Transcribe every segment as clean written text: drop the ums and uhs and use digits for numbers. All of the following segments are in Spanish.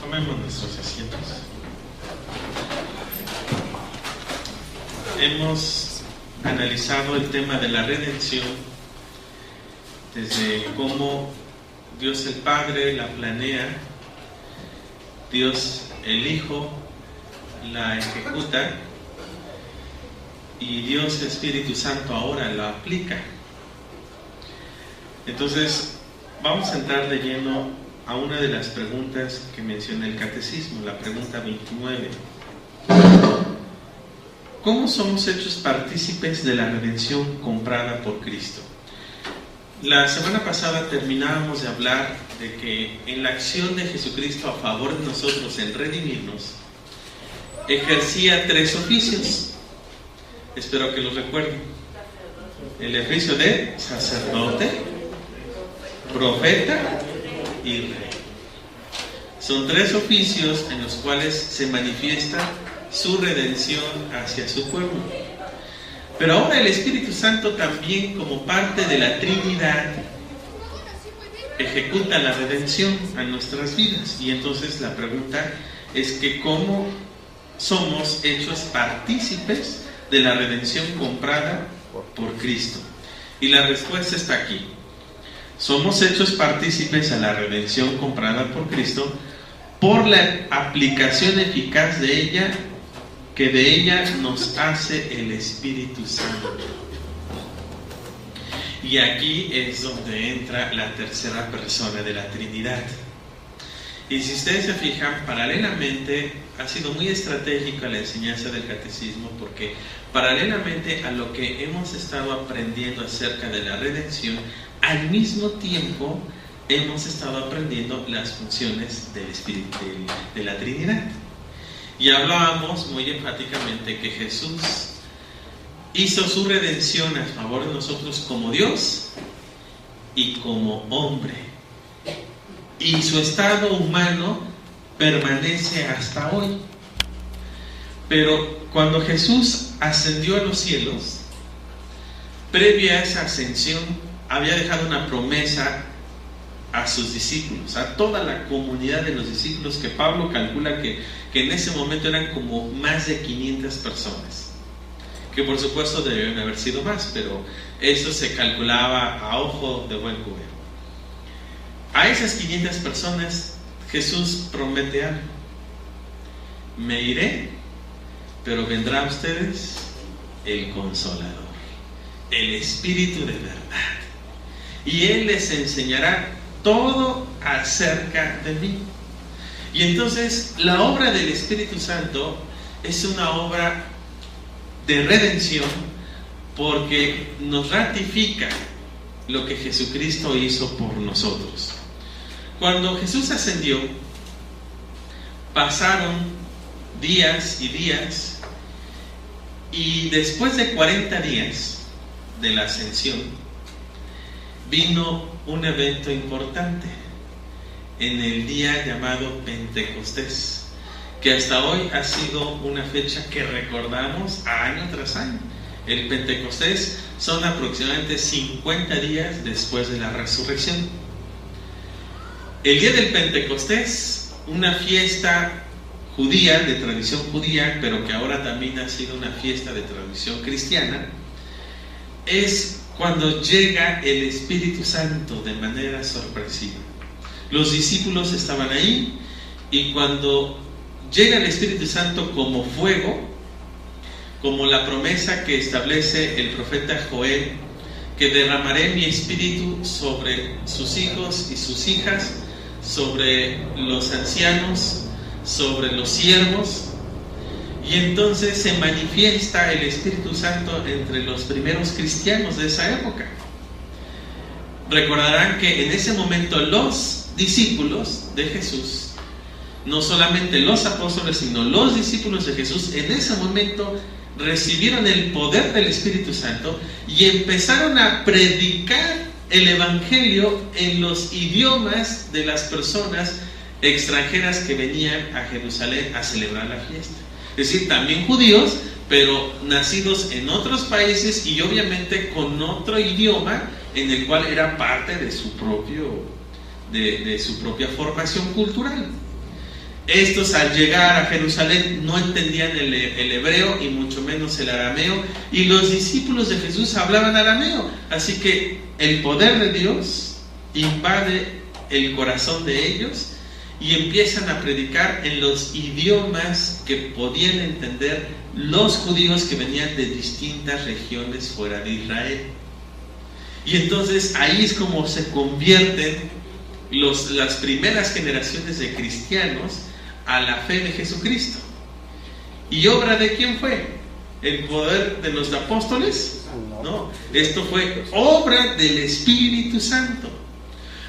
Tomemos nuestros asientos. Hemos analizado el tema de la redención desde cómo Dios el Padre la planea, Dios el Hijo la ejecuta y Dios Espíritu Santo ahora la aplica. Entonces vamos a entrar de lleno a una de las preguntas que menciona el Catecismo, la pregunta 29. ¿Cómo somos hechos partícipes de la redención comprada por Cristo? La semana pasada terminábamos de hablar de que en la acción de Jesucristo a favor de nosotros en redimirnos, ejercía 3 oficios. Espero que los recuerden. El oficio de sacerdote, profeta y rey. Son 3 oficios en los cuales se manifiesta su redención hacia su pueblo. Pero ahora el Espíritu Santo también, como parte de la Trinidad, ejecuta la redención a nuestras vidas. Y entonces la pregunta es que ¿cómo somos hechos partícipes de la redención comprada por Cristo? Y la respuesta está aquí. Somos hechos partícipes a la redención comprada por Cristo por la aplicación eficaz de ella, que de ella nos hace el Espíritu Santo. Y aquí es donde entra la tercera persona de la Trinidad. Y si ustedes se fijan, paralelamente ha sido muy estratégica la enseñanza del Catecismo, porque paralelamente a lo que hemos estado aprendiendo acerca de la redención, al mismo tiempo hemos estado aprendiendo las funciones del Espíritu, de la Trinidad. Y hablábamos muy enfáticamente que Jesús hizo su redención a favor de nosotros como Dios y como hombre. Y su estado humano permanece hasta hoy. Pero cuando Jesús ascendió a los cielos, previa a esa ascensión, había dejado una promesa a sus discípulos, a toda la comunidad de los discípulos, que Pablo calcula que en ese momento eran como más de 500 personas, que por supuesto debían haber sido más, pero eso se calculaba a ojo de buen cubero. A esas 500 personas Jesús promete algo: me iré, pero vendrá a ustedes el Consolador, el Espíritu de verdad, y Él les enseñará todo acerca de mí. Y entonces la obra del Espíritu Santo es una obra de redención, porque nos ratifica lo que Jesucristo hizo por nosotros. Cuando Jesús ascendió, pasaron días y días, y después de 40 días de la ascensión vino un evento importante en el día llamado Pentecostés, que hasta hoy ha sido una fecha que recordamos año tras año. El Pentecostés son aproximadamente 50 días después de la resurrección. El día del Pentecostés, una fiesta judía, de tradición judía, pero que ahora también ha sido una fiesta de tradición cristiana, es cuando llega el Espíritu Santo de manera sorpresiva. Los discípulos estaban ahí, y cuando llega el Espíritu Santo como fuego, como la promesa que establece el profeta Joel, que derramaré mi espíritu sobre sus hijos y sus hijas, sobre los ancianos, sobre los siervos. Y entonces se manifiesta el Espíritu Santo entre los primeros cristianos de esa época. Recordarán que en ese momento los discípulos de Jesús, no solamente los apóstoles, sino los discípulos de Jesús, en ese momento recibieron el poder del Espíritu Santo y empezaron a predicar el Evangelio en los idiomas de las personas extranjeras que venían a Jerusalén a celebrar la fiesta. Es decir, también judíos, pero nacidos en otros países y obviamente con otro idioma en el cual era parte de su propia formación cultural. Estos, al llegar a Jerusalén, no entendían el hebreo y mucho menos el arameo, y los discípulos de Jesús hablaban arameo. Así que el poder de Dios invade el corazón de ellos y empiezan a predicar en los idiomas que podían entender los judíos que venían de distintas regiones fuera de Israel. Y entonces ahí es como se convierten las primeras generaciones de cristianos a la fe de Jesucristo. ¿Y obra de quién fue? ¿El poder de los apóstoles? No, esto fue obra del Espíritu Santo,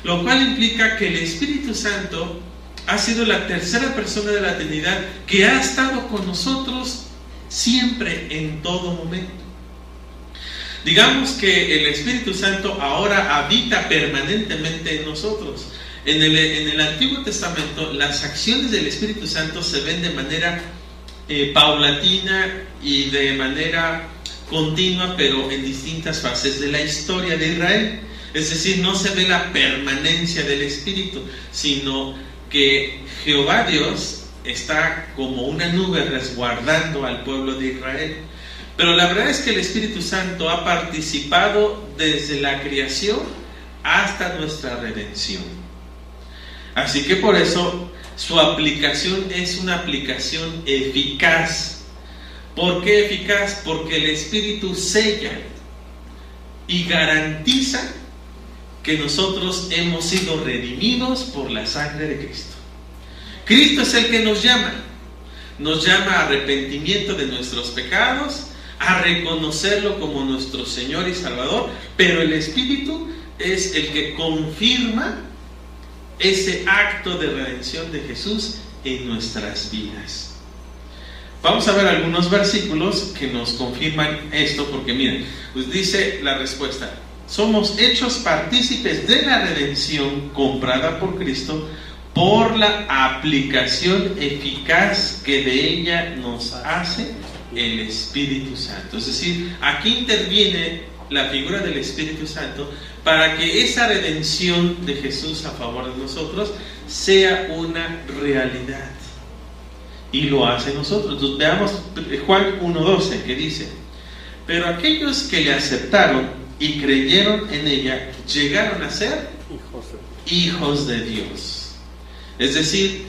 lo cual implica que el Espíritu Santo ha sido la tercera persona de la Trinidad que ha estado con nosotros siempre, en todo momento. Digamos que el Espíritu Santo ahora habita permanentemente en nosotros. En el Antiguo Testamento, las acciones del Espíritu Santo se ven de manera paulatina y de manera continua, pero en distintas fases de la historia de Israel. Es decir, no se ve la permanencia del Espíritu, sino que Jehová Dios está como una nube resguardando al pueblo de Israel. Pero la verdad es que el Espíritu Santo ha participado desde la creación hasta nuestra redención. Así que por eso su aplicación es una aplicación eficaz. ¿Por qué eficaz? Porque el Espíritu sella y garantiza que nosotros hemos sido redimidos por la sangre de Cristo. Cristo es el que nos llama a arrepentimiento de nuestros pecados, a reconocerlo como nuestro Señor y Salvador, pero el Espíritu es el que confirma ese acto de redención de Jesús en nuestras vidas. Vamos a ver algunos versículos que nos confirman esto, porque miren, pues dice la respuesta: somos hechos partícipes de la redención comprada por Cristo por la aplicación eficaz que de ella nos hace el Espíritu Santo. Es decir, aquí interviene la figura del Espíritu Santo para que esa redención de Jesús a favor de nosotros sea una realidad, y lo hace nosotros. Entonces, veamos Juan 1:12, que dice: pero aquellos que le aceptaron y creyeron en ella llegaron a ser hijos de Dios. Es decir,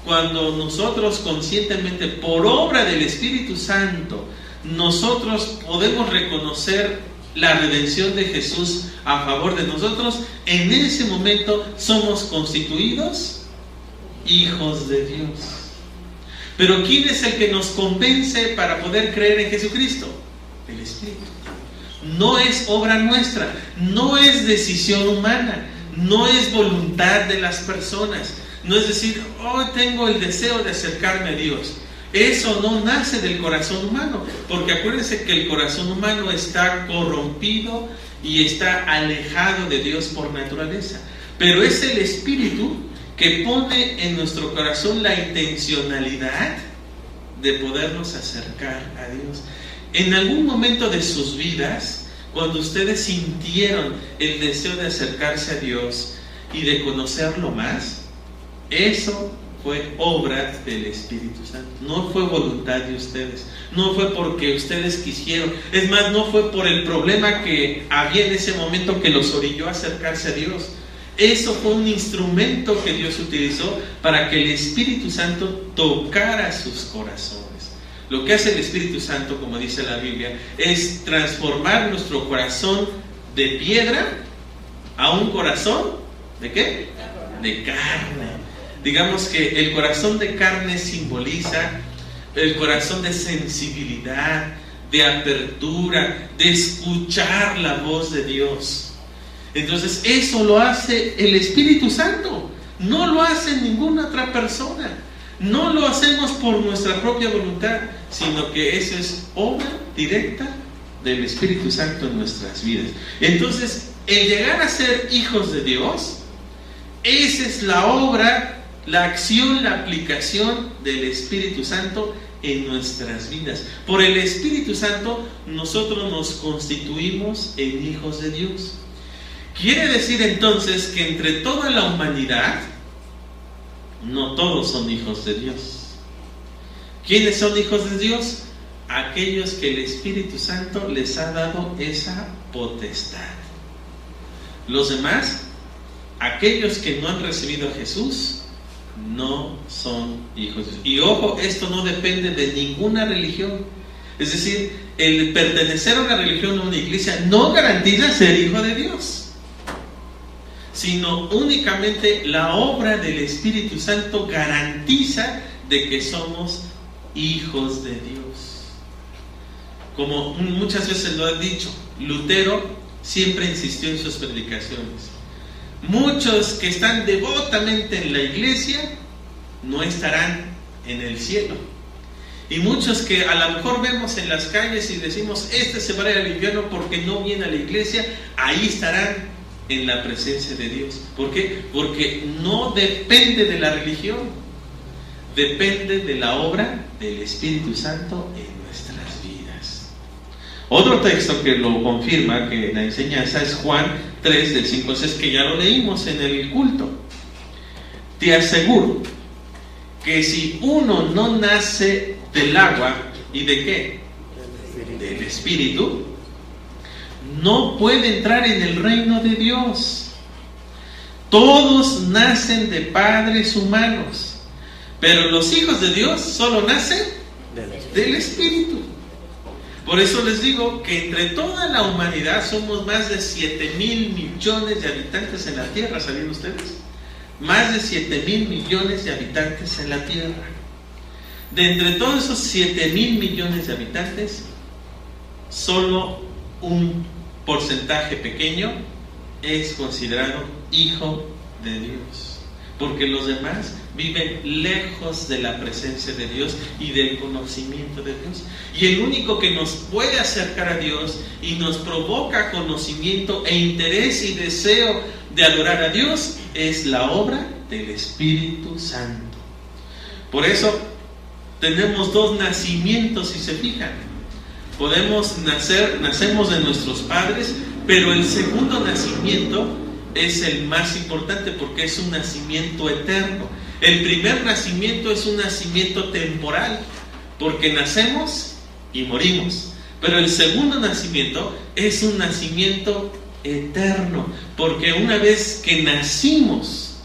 cuando nosotros conscientemente, por obra del Espíritu Santo, nosotros podemos reconocer la redención de Jesús a favor de nosotros, en ese momento somos constituidos hijos de Dios. Pero ¿quién es el que nos convence para poder creer en Jesucristo? El Espíritu. No es obra nuestra, no es decisión humana, no es voluntad de las personas. No es decir, hoy tengo el deseo de acercarme a Dios. Eso no nace del corazón humano, porque acuérdense que el corazón humano está corrompido y está alejado de Dios por naturaleza. Pero es el Espíritu que pone en nuestro corazón la intencionalidad de podernos acercar a Dios. En algún momento de sus vidas, cuando ustedes sintieron el deseo de acercarse a Dios y de conocerlo más, eso fue obra del Espíritu Santo. No fue voluntad de ustedes, no fue porque ustedes quisieron. Es más, no fue por el problema que había en ese momento que los orilló a acercarse a Dios. Eso fue un instrumento que Dios utilizó para que el Espíritu Santo tocara sus corazones. Lo que hace el Espíritu Santo, como dice la Biblia, es transformar nuestro corazón de piedra a un corazón ¿de qué? De carne. Digamos que el corazón de carne simboliza el corazón de sensibilidad, de apertura, de escuchar la voz de Dios. Entonces eso lo hace el Espíritu Santo, no lo hace ninguna otra persona. No lo hacemos por nuestra propia voluntad, sino que eso es obra directa del Espíritu Santo en nuestras vidas. Entonces, el llegar a ser hijos de Dios, esa es la obra, la acción, la aplicación del Espíritu Santo en nuestras vidas. Por el Espíritu Santo nosotros nos constituimos en hijos de Dios. Quiere decir entonces que entre toda la humanidad no todos son hijos de Dios. ¿Quiénes son hijos de Dios? Aquellos que el Espíritu Santo les ha dado esa potestad. Los demás, aquellos que no han recibido a Jesús, no son hijos de Dios. Y ojo, esto no depende de ninguna religión. Es decir, el pertenecer a una religión o a una iglesia no garantiza ser hijo de Dios, sino únicamente la obra del Espíritu Santo garantiza de que somos hijos de Dios. Como muchas veces lo he dicho, Lutero siempre insistió en sus predicaciones. Muchos que están devotamente en la iglesia no estarán en el cielo. Y muchos que a lo mejor vemos en las calles y decimos, este se va a ir al infierno porque no viene a la iglesia, ahí estarán en la presencia de Dios. ¿Por qué? Porque no depende de la religión, depende de la obra del Espíritu Santo en nuestras vidas. Otro texto que lo confirma, que la enseñanza, es Juan 3, del 5 al 6, que ya lo leímos en el culto. Te aseguro que si uno no nace del agua, ¿y de qué? Del Espíritu, no puede entrar en el reino de Dios. Todos nacen de padres humanos, pero los hijos de Dios solo nacen del Espíritu. Por eso les digo que entre toda la humanidad somos más de 7,000 millones de habitantes en la tierra. ¿Sabían ustedes? Más de 7,000 millones de habitantes en la tierra. De entre todos esos 7,000 millones de habitantes, solo un porcentaje pequeño es considerado hijo de Dios, porque los demás viven lejos de la presencia de Dios y del conocimiento de Dios. Y el único que nos puede acercar a Dios y nos provoca conocimiento e interés y deseo de adorar a Dios es la obra del Espíritu Santo. Por eso tenemos dos nacimientos, si se fijan. Nacemos de nuestros padres, pero el segundo nacimiento es el más importante porque es un nacimiento eterno. El primer nacimiento es un nacimiento temporal, porque nacemos y morimos. Pero el segundo nacimiento es un nacimiento eterno, porque una vez que nacimos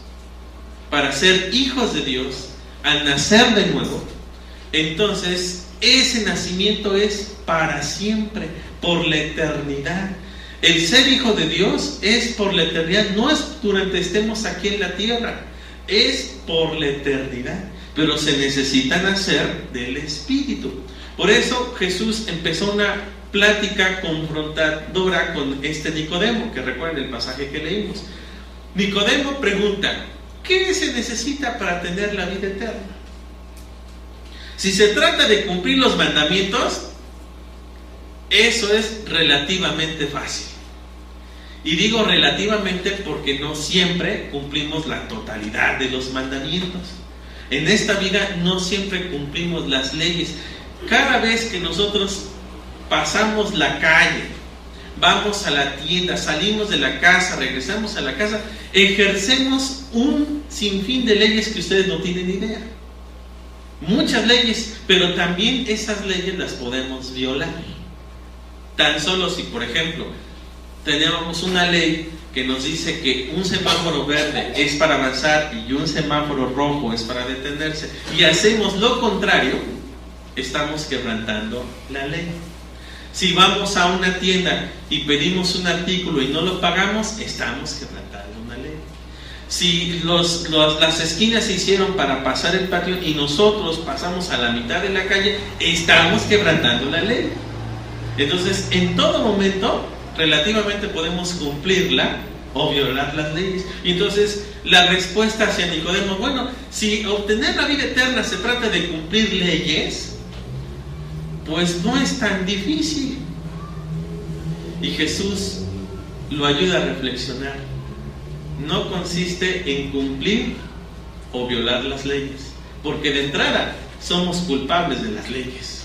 para ser hijos de Dios, al nacer de nuevo, entonces ese nacimiento es para siempre, por la eternidad. El ser hijo de Dios es por la eternidad, no es durante estemos aquí en la tierra, es por la eternidad, pero se necesita nacer del Espíritu. Por eso Jesús empezó una plática confrontadora con Nicodemo, que recuerden el pasaje que leímos. Nicodemo pregunta, ¿qué se necesita para tener la vida eterna? Si se trata de cumplir los mandamientos, eso es relativamente fácil. Y digo relativamente porque no siempre cumplimos la totalidad de los mandamientos. En esta vida no siempre cumplimos las leyes. Cada vez que nosotros pasamos la calle, vamos a la tienda, salimos de la casa, regresamos a la casa, ejercemos un sinfín de leyes que ustedes no tienen idea. Muchas leyes, pero también esas leyes las podemos violar. Tan solo si, por ejemplo, tenemos una ley que nos dice que un semáforo verde es para avanzar y un semáforo rojo es para detenerse, y hacemos lo contrario, estamos quebrantando la ley. Si vamos a una tienda y pedimos un artículo y no lo pagamos, estamos quebrantando una ley. Si las esquinas se hicieron para pasar el patio y nosotros pasamos a la mitad de la calle, estamos quebrantando la ley. Entonces, en todo momento, relativamente podemos cumplirla o violar las leyes. Y entonces, la respuesta hacia Nicodemo, bueno, si obtener la vida eterna se trata de cumplir leyes, pues no es tan difícil. Y Jesús lo ayuda a reflexionar. No consiste en cumplir o violar las leyes, porque de entrada somos culpables de las leyes.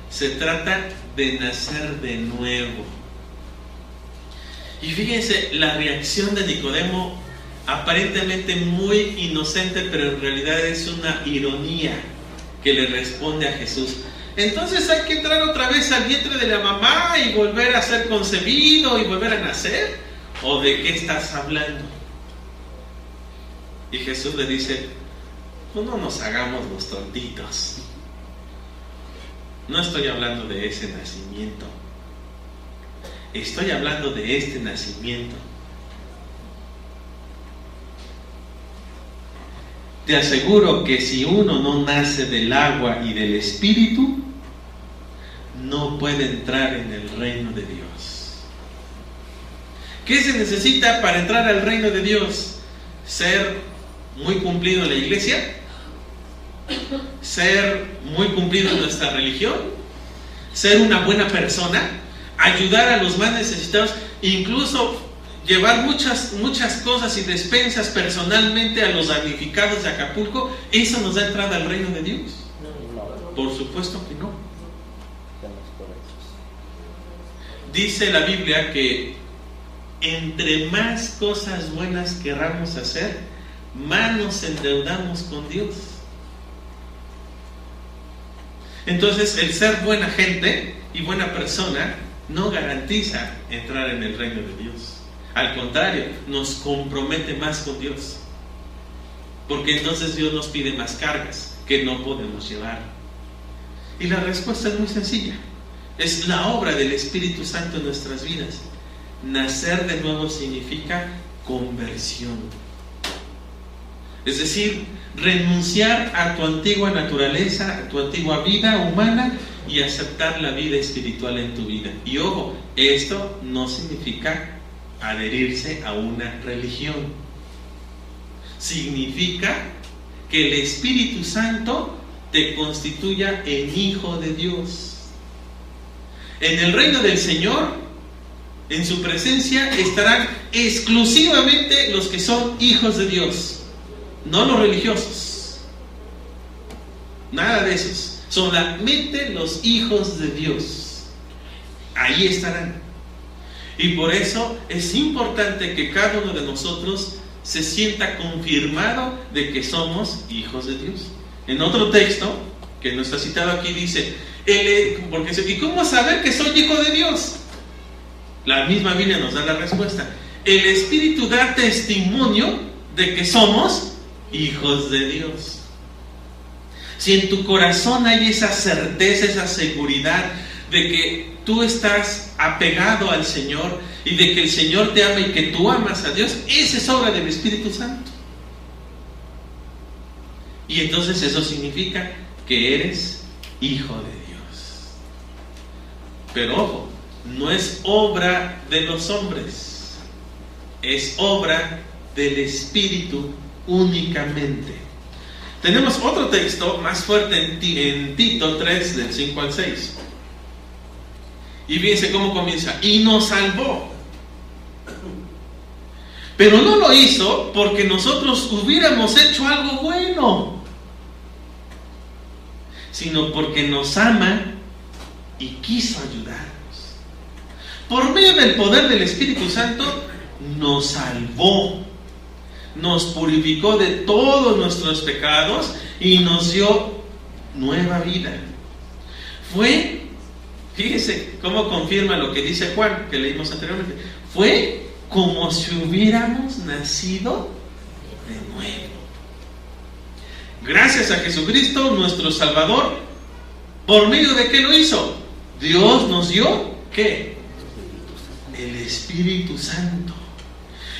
Se trata de nacer de nuevo. Y fíjense, la reacción de Nicodemo aparentemente muy inocente, pero en realidad es una ironía que le responde a Jesús. Entonces hay que entrar otra vez al vientre de la mamá y volver a ser concebido y volver a nacer, ¿o de qué estás hablando? Y Jesús le dice, pues no nos hagamos los tontitos. No estoy hablando de ese nacimiento. Estoy hablando de este nacimiento. Te aseguro que si uno no nace del agua y del Espíritu, no puede entrar en el reino de Dios. ¿Qué se necesita para entrar al reino de Dios? Ser muy cumplido en la iglesia, ser muy cumplido en nuestra religión, ser una buena persona, ayudar a los más necesitados, incluso llevar muchas cosas y despensas personalmente a los damnificados de Acapulco. ¿Eso nos da entrada al reino de Dios? Por supuesto que no. Dice la Biblia que entre más cosas buenas querramos hacer, más nos endeudamos con Dios. Entonces, el ser buena gente y buena persona no garantiza entrar en el reino de Dios. Al contrario, nos compromete más con Dios, porque entonces Dios nos pide más cargas que no podemos llevar. Y la respuesta es muy sencilla. Es la obra del Espíritu Santo en nuestras vidas. Nacer de nuevo significa conversión. Es decir, renunciar a tu antigua naturaleza, a tu antigua vida humana, y aceptar la vida espiritual en tu vida. Y ojo, esto no significa adherirse a una religión. Significa que el Espíritu Santo te constituya en hijo de Dios. En el reino del Señor, en su presencia, estarán exclusivamente los que son hijos de Dios, no los religiosos. Nada de esos. Solamente los hijos de Dios. Ahí estarán. Y por eso es importante que cada uno de nosotros se sienta confirmado de que somos hijos de Dios. En otro texto, que no está citado aquí, dice, ¿y cómo saber que soy hijo de Dios? La misma Biblia nos da la respuesta. El Espíritu da testimonio de que somos hijos de Dios. Si en tu corazón hay esa certeza, esa seguridad de que tú estás apegado al Señor y de que el Señor te ama y que tú amas a Dios, esa es obra del Espíritu Santo. Y entonces eso significa que eres hijo de Dios. Pero ojo, no es obra de los hombres, es obra del Espíritu únicamente. Tenemos otro texto más fuerte en Tito 3, del 5 al 6. Y fíjense cómo comienza. Y nos salvó. Pero no lo hizo porque nosotros hubiéramos hecho algo bueno, sino porque nos ama y quiso ayudarnos. Por medio del poder del Espíritu Santo nos salvó, nos purificó de todos nuestros pecados y nos dio nueva vida. Fíjese cómo confirma lo que dice Juan, que leímos anteriormente. Fue como si hubiéramos nacido de nuevo. Gracias a Jesucristo, nuestro Salvador. ¿Por medio de qué lo hizo? Dios nos dio, ¿qué? El Espíritu Santo.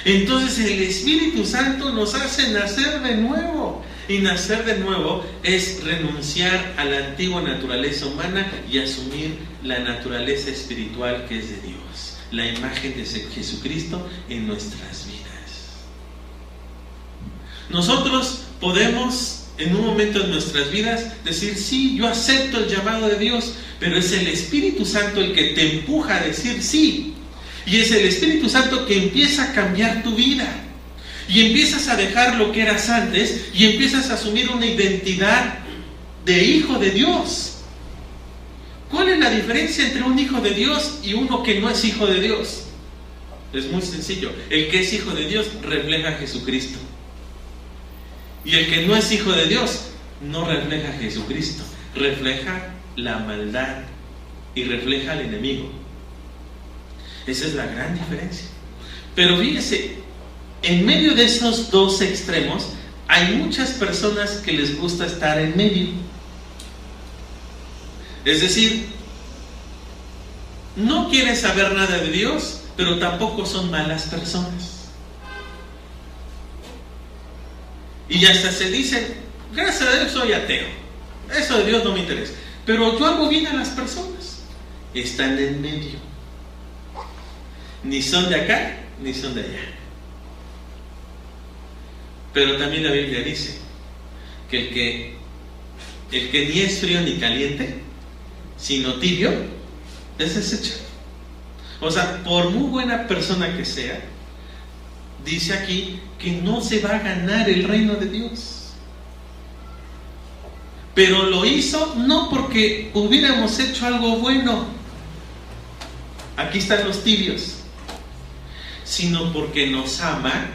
Entonces el Espíritu Santo nos hace nacer de nuevo. Y nacer de nuevo es renunciar a la antigua naturaleza humana y asumir la naturaleza espiritual que es de Dios, la imagen de Jesucristo en nuestras vidas. Nosotros podemos en un momento de nuestras vidas decir, sí, yo acepto el llamado de Dios, pero es el Espíritu Santo el que te empuja a decir sí. Y es el Espíritu Santo que empieza a cambiar tu vida. Y empiezas a dejar lo que eras antes y empiezas a asumir una identidad de hijo de Dios. ¿Cuál es la diferencia entre un hijo de Dios y uno que no es hijo de Dios? Es muy sencillo. El que es hijo de Dios refleja a Jesucristo. Y el que no es hijo de Dios no refleja a Jesucristo. Refleja la maldad y refleja al enemigo. Esa es la gran diferencia. Pero fíjese, en medio de esos dos extremos hay muchas personas que les gusta estar en medio. Es decir, no quieren saber nada de Dios, pero tampoco son malas personas. Y hasta se dicen, gracias a Dios soy ateo, eso de Dios no me interesa, pero yo hago bien a las personas. Están en medio. Ni son de acá, ni son de allá. Pero también la Biblia dice que el que ni es frío ni caliente, sino tibio, es desechado. O sea, por muy buena persona que sea, dice aquí que no se va a ganar el reino de Dios. Pero lo hizo no porque hubiéramos hecho algo bueno, aquí están los tibios, sino porque nos ama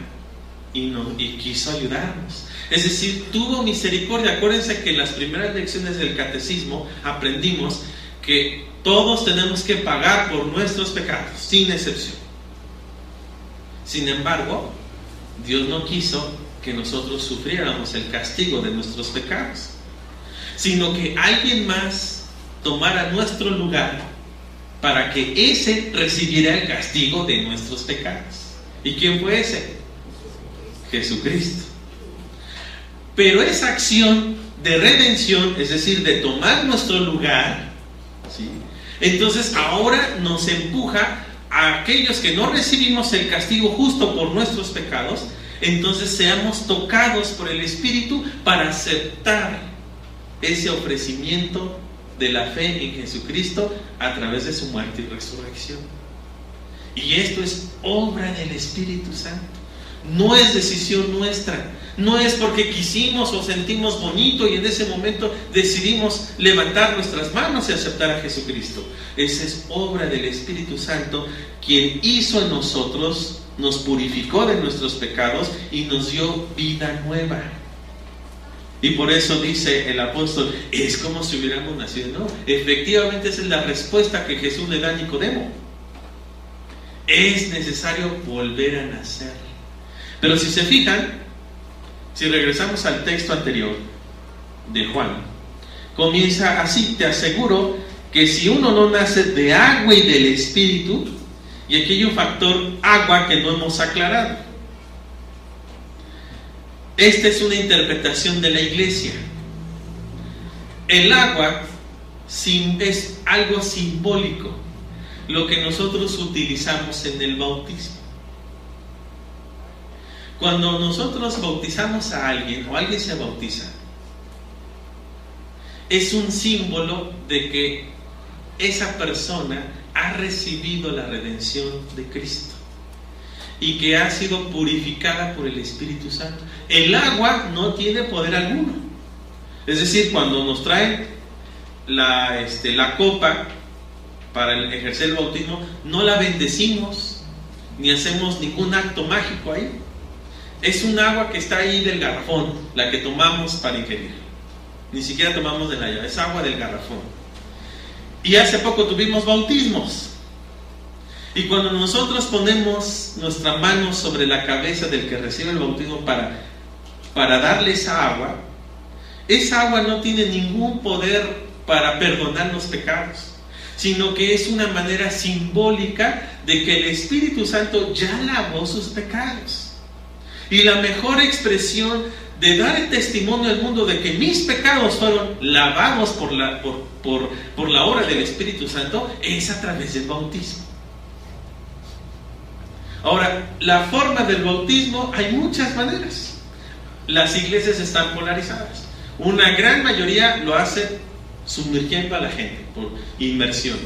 y quiso ayudarnos. Es decir, tuvo misericordia. Acuérdense que en las primeras lecciones del catecismo aprendimos que todos tenemos que pagar por nuestros pecados, sin excepción. Sin embargo, Dios no quiso que nosotros sufriéramos el castigo de nuestros pecados, sino que alguien más tomara nuestro lugar para que ese recibiera el castigo de nuestros pecados. ¿Y quién fue ese? Jesucristo. Pero esa acción de redención, es decir, de tomar nuestro lugar, ¿sí?, entonces ahora nos empuja a aquellos que no recibimos el castigo justo por nuestros pecados, entonces seamos tocados por el Espíritu para aceptar ese ofrecimiento de la fe en Jesucristo a través de su muerte y resurrección. Y esto es obra del Espíritu Santo. No es decisión nuestra, no es porque quisimos o sentimos bonito y en ese momento decidimos levantar nuestras manos y aceptar a Jesucristo. Esa es obra del Espíritu Santo, quien hizo en nosotros, nos purificó de nuestros pecados y nos dio vida nueva. Y por eso dice el apóstol, es como si hubiéramos nacido. No, efectivamente esa es la respuesta que Jesús le da a Nicodemo. Es necesario volver a nacer. Pero si se fijan, si regresamos al texto anterior de Juan, comienza así: te aseguro que si uno no nace de agua y del Espíritu, y aquí hay un factor agua que no hemos aclarado. Esta es una interpretación de la iglesia. El agua es algo simbólico, lo que nosotros utilizamos en el bautismo. Cuando nosotros bautizamos a alguien o alguien se bautiza, es un símbolo de que esa persona ha recibido la redención de Cristo y que ha sido purificada por el Espíritu Santo. El agua no tiene poder alguno. Es decir, cuando nos traen la copa para ejercer el bautismo, no la bendecimos ni hacemos ningún acto mágico ahí. Es un agua que está ahí del garrafón, la que tomamos para ingerir. Ni siquiera tomamos de la llave, es agua del garrafón. Y hace poco tuvimos bautismos. Y cuando nosotros ponemos nuestra mano sobre la cabeza del que recibe el bautismo para darle esa agua no tiene ningún poder para perdonar los pecados, sino que es una manera simbólica de que el Espíritu Santo ya lavó sus pecados. Y la mejor expresión de dar el testimonio al mundo de que mis pecados fueron lavados por la obra del Espíritu Santo es a través del bautismo. Ahora, la forma del bautismo hay muchas maneras. Las iglesias están polarizadas. Una gran mayoría lo hace sumergiendo a la gente por inmersión,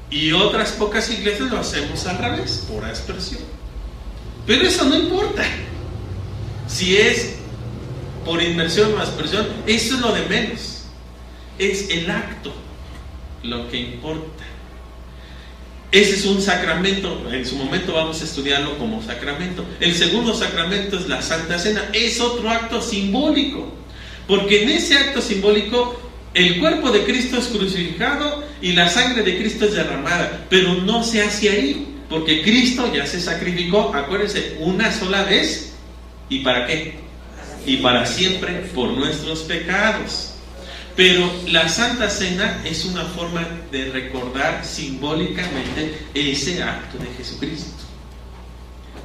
y otras pocas iglesias lo hacemos al revés, por aspersión. Pero eso no importa. Si es por inmersión o aspersión, eso es lo de menos. Es el acto lo que importa. Ese es un sacramento, en su momento vamos a estudiarlo como sacramento. El segundo sacramento es la Santa Cena, es otro acto simbólico, porque en ese acto simbólico el cuerpo de Cristo es crucificado y la sangre de Cristo es derramada, pero no se hace ahí, porque Cristo ya se sacrificó, acuérdense, una sola vez. ¿Y para qué? Y para siempre por nuestros pecados. Pero la Santa Cena es una forma de recordar simbólicamente ese acto de Jesucristo.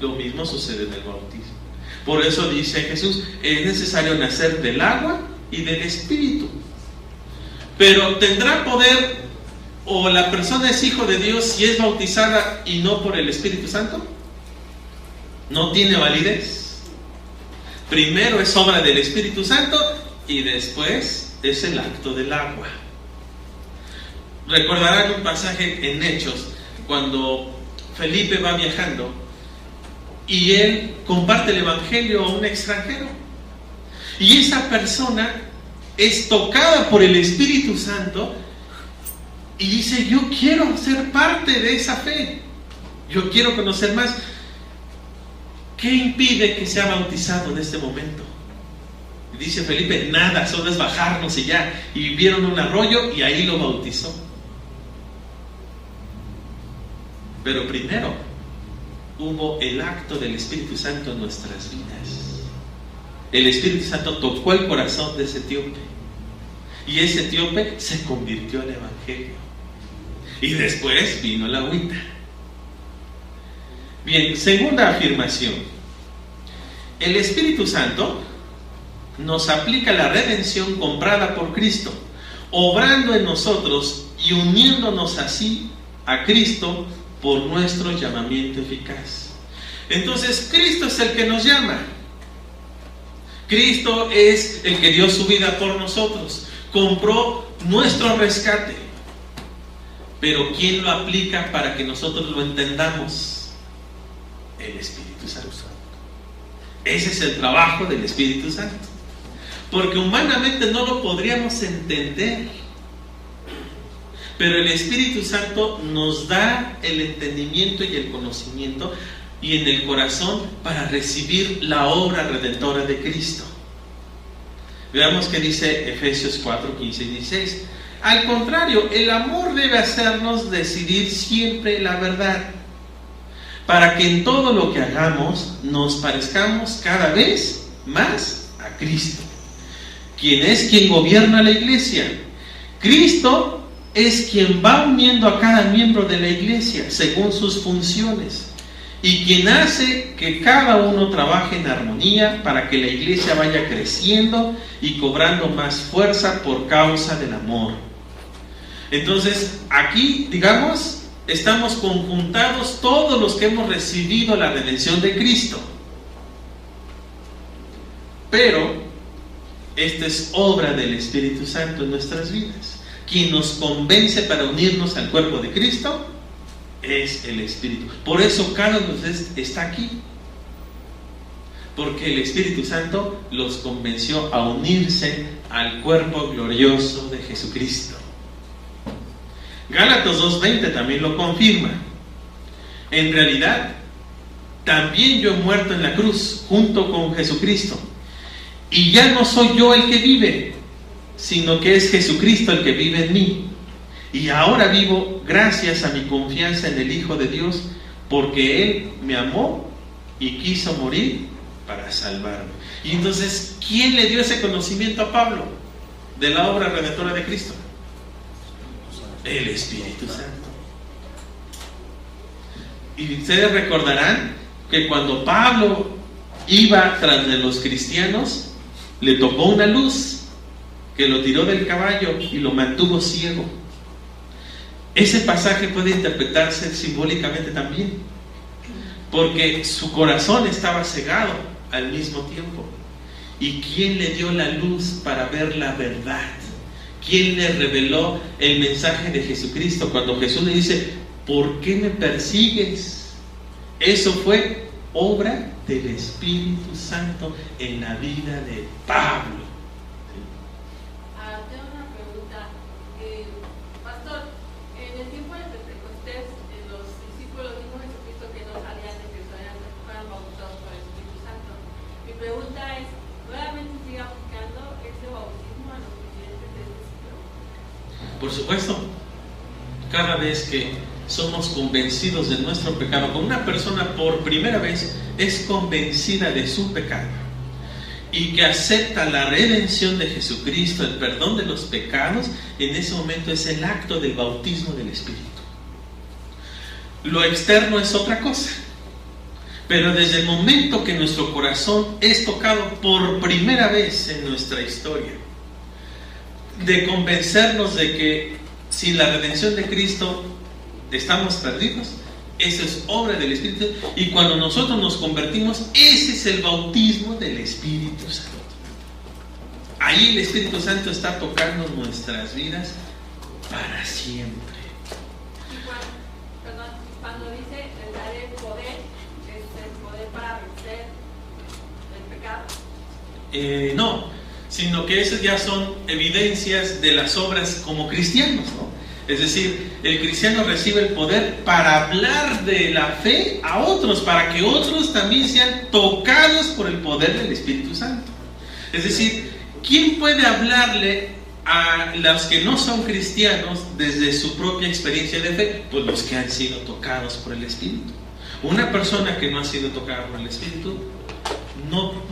Lo mismo sucede en el bautismo. Por eso dice Jesús, es necesario nacer del agua y del Espíritu. Pero ¿tendrá poder o la persona es hijo de Dios si es bautizada y no por el Espíritu Santo? No tiene validez. Primero es obra del Espíritu Santo y después es el acto del agua. Recordarán un pasaje en Hechos, cuando Felipe va viajando y él comparte el evangelio a un extranjero, y esa persona es tocada por el Espíritu Santo y dice: yo quiero ser parte de esa fe, yo quiero conocer más. ¿Qué impide que sea bautizado en este momento? Dice Felipe: nada, solo es bajarnos y ya. Y vieron un arroyo y ahí lo bautizó. Pero primero hubo el acto del Espíritu Santo en nuestras vidas. El Espíritu Santo tocó el corazón de ese etíope, y ese etíope se convirtió al Evangelio. Y después vino la agüita. Bien, segunda afirmación: el Espíritu Santo nos aplica la redención comprada por Cristo, obrando en nosotros y uniéndonos así a Cristo por nuestro llamamiento eficaz. Entonces, Cristo es el que nos llama. Cristo es el que dio su vida por nosotros, compró nuestro rescate. Pero ¿quién lo aplica para que nosotros lo entendamos? El Espíritu Santo. Ese es el trabajo del Espíritu Santo, porque humanamente no lo podríamos entender, pero el Espíritu Santo nos da el entendimiento y el conocimiento y en el corazón para recibir la obra redentora de Cristo. Veamos qué dice Efesios 4, 15 y 16. Al contrario, el amor debe hacernos decidir siempre la verdad, para que en todo lo que hagamos nos parezcamos cada vez más a Cristo, quien es quien gobierna la iglesia. Cristo es quien va uniendo a cada miembro de la iglesia según sus funciones, y quien hace que cada uno trabaje en armonía para que la iglesia vaya creciendo y cobrando más fuerza por causa del amor. Entonces, aquí, digamos, estamos conjuntados todos los que hemos recibido la redención de Cristo. Pero esta es obra del Espíritu Santo en nuestras vidas. Quien nos convence para unirnos al cuerpo de Cristo es el Espíritu. Por eso cada uno de ustedes está aquí, porque el Espíritu Santo los convenció a unirse al cuerpo glorioso de Jesucristo. Gálatas 2:20 también lo confirma. En realidad, también yo he muerto en la cruz junto con Jesucristo, y ya no soy yo el que vive, sino que es Jesucristo el que vive en mí. Y ahora vivo gracias a mi confianza en el Hijo de Dios, porque Él me amó y quiso morir para salvarme. Y entonces, ¿quién le dio ese conocimiento a Pablo de la obra redentora de Cristo? El Espíritu Santo. Y ustedes recordarán que cuando Pablo iba tras de los cristianos, le tocó una luz que lo tiró del caballo y lo mantuvo ciego. Ese pasaje puede interpretarse simbólicamente también, porque su corazón estaba cegado al mismo tiempo. ¿Y quién le dio la luz para ver la verdad? ¿Quién le reveló el mensaje de Jesucristo? Cuando Jesús le dice: ¿por qué me persigues? Eso fue obra del Espíritu Santo en la vida de Pablo. Tengo una pregunta. Pastor, en el tiempo de Pentecostés, en los Por supuesto, cada vez que somos convencidos de nuestro pecado, cuando una persona por primera vez es convencida de su pecado y que acepta la redención de Jesucristo, el perdón de los pecados, en ese momento es el acto del bautismo del Espíritu. Lo externo es otra cosa, pero desde el momento que nuestro corazón es tocado por primera vez en nuestra historia, de convencernos de que sin la redención de Cristo estamos perdidos, eso es obra del Espíritu, y cuando nosotros nos convertimos, ese es el bautismo del Espíritu Santo. Ahí el Espíritu Santo está tocando nuestras vidas para siempre. Cuando dice el dar el poder, ¿es el poder para vencer el pecado? No, sino que esas ya son evidencias de las obras como cristianos, ¿no? Es decir, el cristiano recibe el poder para hablar de la fe a otros, para que otros también sean tocados por el poder del Espíritu Santo. Es decir, ¿quién puede hablarle a los que no son cristianos desde su propia experiencia de fe? Pues los que han sido tocados por el Espíritu. Una persona que no ha sido tocada por el Espíritu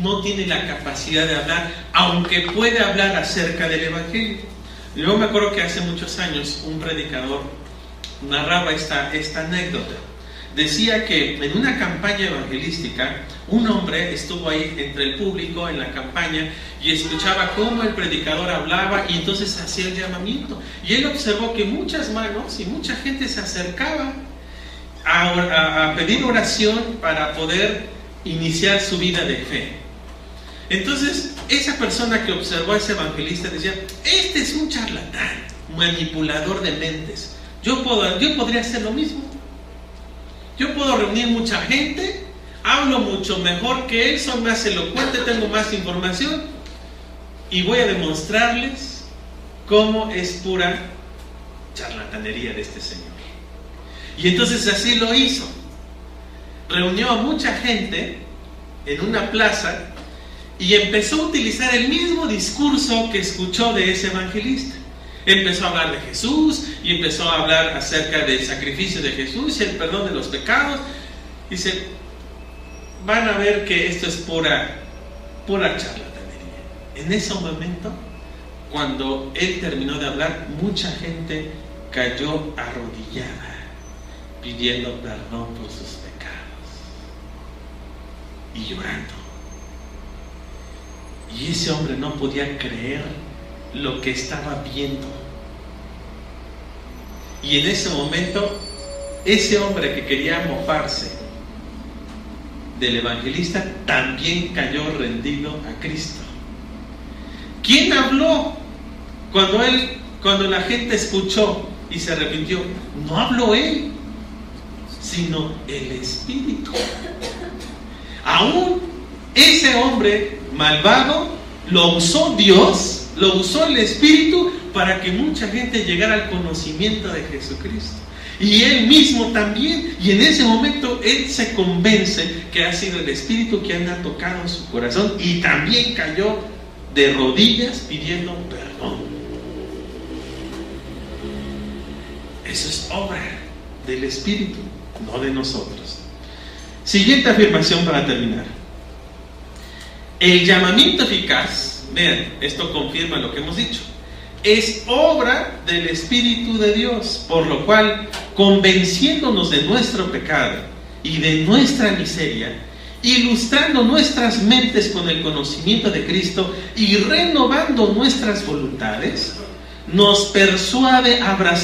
no tiene la capacidad de hablar, aunque puede hablar acerca del Evangelio. Yo me acuerdo que hace muchos años un predicador narraba esta anécdota. Decía que en una campaña evangelística un hombre estuvo ahí entre el público en la campaña y escuchaba cómo el predicador hablaba, y entonces hacía el llamamiento, y él observó que muchas manos y mucha gente se acercaba a pedir oración para poder iniciar su vida de fe. Entonces esa persona que observó a ese evangelista decía: este es un charlatán, manipulador de mentes. Yo podría hacer lo mismo. Yo puedo reunir mucha gente, hablo mucho mejor que él, soy más elocuente, tengo más información, y voy a demostrarles cómo es pura charlatanería de este señor. Y entonces así lo hizo. Reunió a mucha gente en una plaza y empezó a utilizar el mismo discurso que escuchó de ese evangelista. Empezó a hablar de Jesús y empezó a hablar acerca del sacrificio de Jesús y el perdón de los pecados. Dice: van a ver que esto es pura charlatanería. En ese momento, cuando él terminó de hablar, mucha gente cayó arrodillada pidiendo perdón por sus pecados y llorando. Y ese hombre no podía creer lo que estaba viendo. Y en ese momento, ese hombre que quería mofarse del evangelista también cayó rendido a Cristo. ¿Quién habló cuando la gente escuchó y se arrepintió? No habló él, sino el Espíritu. Aún ese hombre malvado lo usó Dios, lo usó el Espíritu para que mucha gente llegara al conocimiento de Jesucristo. Y él mismo también. Y en ese momento él se convence que ha sido el Espíritu que ha tocado su corazón, y también cayó de rodillas pidiendo perdón. Eso es obra del Espíritu, no de nosotros. Siguiente afirmación para terminar. El llamamiento eficaz, vean, esto confirma lo que hemos dicho, es obra del Espíritu de Dios, por lo cual, convenciéndonos de nuestro pecado y de nuestra miseria, ilustrando nuestras mentes con el conocimiento de Cristo y renovando nuestras voluntades, nos persuade a abrazar